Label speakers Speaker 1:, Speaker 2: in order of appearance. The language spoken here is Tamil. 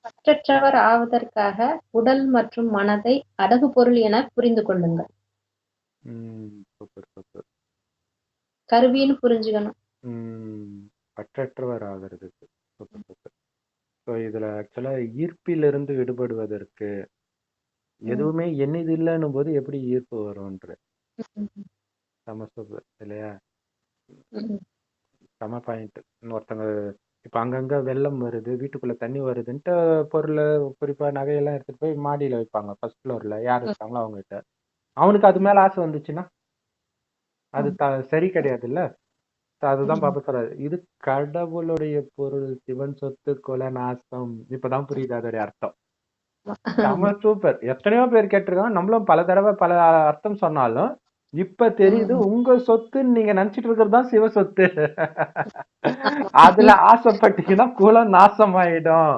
Speaker 1: பற்றற்றவர் ஆவதற்காக உடல் மற்றும் மனதை அடகுபொருள் எனப் புரிந்து கொள்ளுங்கள்.
Speaker 2: Super super.
Speaker 1: கருவின்னு புரிஞ்சுக்கணும்.
Speaker 2: பற்றற்றவர் ஆகிறதுக்கு. Super super. ஸோ இதுல ஆக்சுவலா ஈர்ப்பிலிருந்து விடுபடுவதற்கு எதுவுமே என்னது இல்லைன்னும் போது எப்படி ஈர்ப்பு வரும்ன்ற செம சூப்பர் இல்லையா? செம பாயிண்ட். ஒருத்தங்க இப்ப அங்கங்க வெள்ளம் வருது, வீட்டுக்குள்ள தண்ணி வருதுன்ட்டு பொருள் குறிப்பா நகையெல்லாம் எடுத்துட்டு போய் மாடியில வைப்பாங்க, ஃபர்ஸ்ட் ஃப்ளோர்ல யார் இருக்காங்களோ அவங்க கிட்ட. அவனுக்கு அது மேல ஆசை வந்துச்சுன்னா அது சரி கிடையாதுல்ல. அதுதான் பாப்பா சொல்றாரு, இது கடவுளுடைய பொருள், சிவன் சொத்து, கொலை நாசம். இப்பதான் புரியுது அதோடைய அர்த்தம். செம சூப்பர். எத்தனையோ பேர் கேட்டிருக்காங்க, நம்மளும் பல தடவை பல அர்த்தம் சொன்னாலும் இப்ப தெரியுது உங்க சொத்துன்னு நீங்க நினைச்சிட்டு இருக்கிறது தான் சிவ சொத்து. அதுல ஆசைப்பட்டீங்கன்னா குலம் நாசமாயிடும்.